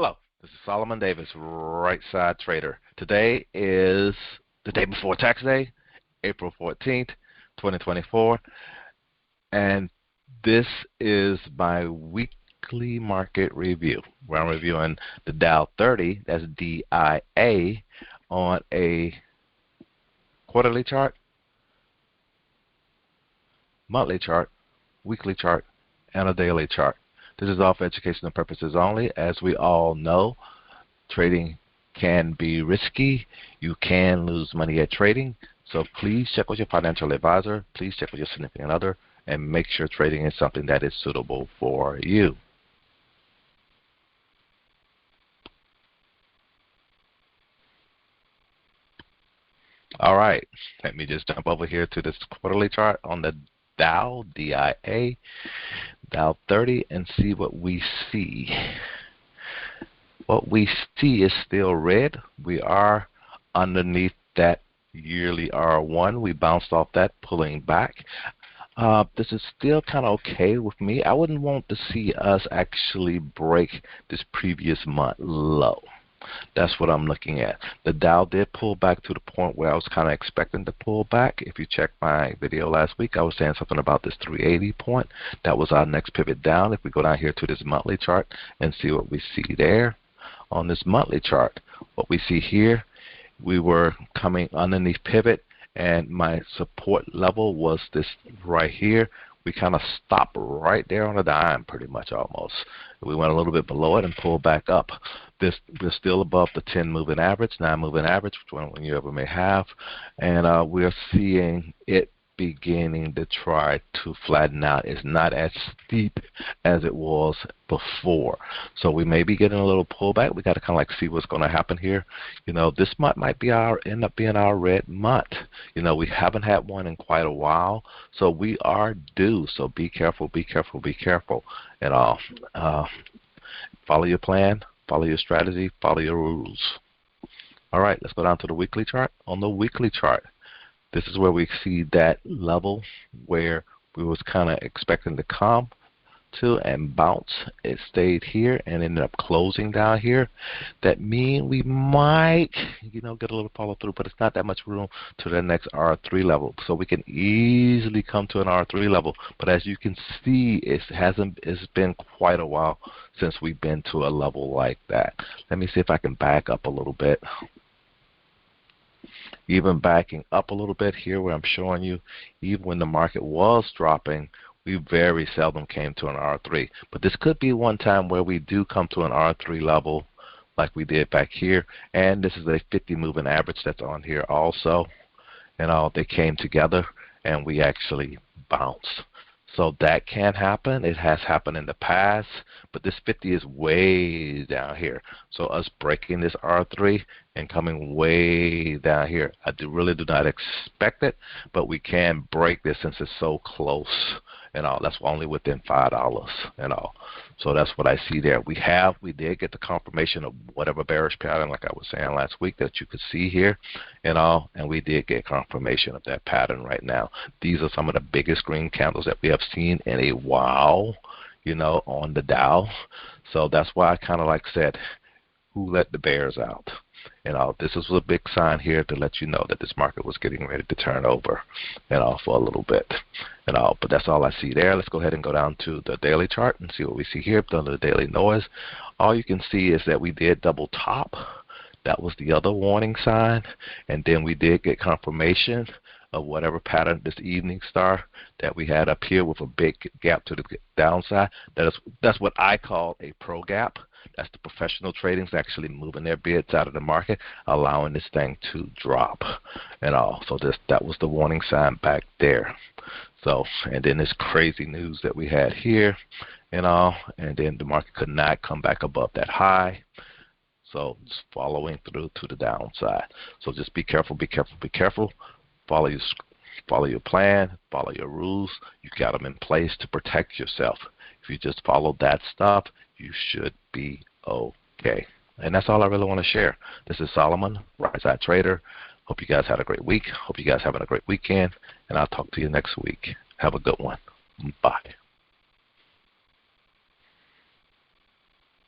Hello, this is Solomon Davis, Right Side Trader. Today is the day before tax day, April 14th, 2024, and this is my weekly market review where I'm reviewing the Dow 30, that's DIA, on a quarterly chart, monthly chart, weekly chart, and a daily chart. This is all for educational purposes only. As we all know, trading can be risky. You can lose money at trading. So please check with your financial advisor. Please check with your significant other and make sure trading is something that is suitable for you. All right, let me just jump over here to this quarterly chart on the Dow, DIA, Dow 30, and see what we see. What we see is still red. We are underneath that yearly R1. We bounced off that, pulling back. This is still kind of okay with me. I wouldn't want to see us actually break this previous month low. That's what I'm looking at. The Dow did pull back to the point where I was kind of expecting to pull back. If you check my video last week, I was saying something about this 380 point. That was our next pivot down. If we go down here to this monthly chart and see what we see there on this monthly chart, what we see here, we were coming underneath pivot, and my support level was this right here. We kind of stopped right there on a dime, pretty much almost. We went a little bit below it and pulled back up. We're still above the 10 moving average, 9 moving average, which one you ever may have, and we're seeing it beginning to try to flatten out. It's not as steep as it was before, so we may be getting a little pullback. We got to kind of like see what's going to happen here. You know, this month might be end up being our red month. You know, we haven't had one in quite a while, so we are due. So be careful, be careful, be careful, and follow your plan, follow your strategy, follow your rules. All right, let's go down to the weekly chart. On the weekly chart, this is where we see that level where we was kind of expecting to come to and bounce. It stayed here and ended up closing down here. That means we might, get a little follow through, but it's not that much room to the next R3 level. So we can easily come to an R3 level. But as you can see, it's been quite a while since we've been to a level like that. Let me see if I can back up a little bit. Even backing up a little bit here where I'm showing you, even when the market was dropping, we very seldom came to an R3. But this could be one time where we do come to an R3 level like we did back here. And this is a 50 moving average that's on here also. And they came together and we actually bounced. So that can happen. It has happened in the past, but this 50 is way down here. So us breaking this R3 and coming way down here, I really do not expect it, but we can break this since it's so close and all. That's only within $5 and all. So that's what I see there. We did get the confirmation of whatever bearish pattern, like I was saying last week, that you could see here and all, and we did get confirmation of that pattern right now. These are some of the biggest green candles that we have seen in a while, on the Dow. So that's why I kind of like said, who let the bears out? This was a big sign here to let you know that this market was getting ready to turn over for a little bit but that's all I see there. Let's go ahead and go down to the daily chart and see what we see here under the daily noise. All you can see is that we did double top. That was the other warning sign, and then we did get confirmation of whatever pattern, this evening star that we had up here with a big gap to the downside. That's what I call a pro gap. That's the professional trading is actually moving their bids out of the market, allowing this thing to drop and all. So that was the warning sign back there. So, and then this crazy news that we had here and all, and then the market could not come back above that high. So just following through to the downside. So just be careful, be careful, be careful. Follow your plan, follow your rules. You got them in place to protect yourself. If you just follow that stuff, you should be okay. And that's all I really want to share. This is Solomon, Right Side Trader. Hope you guys had a great week. Hope you guys having a great weekend. And I'll talk to you next week. Have a good one. Bye.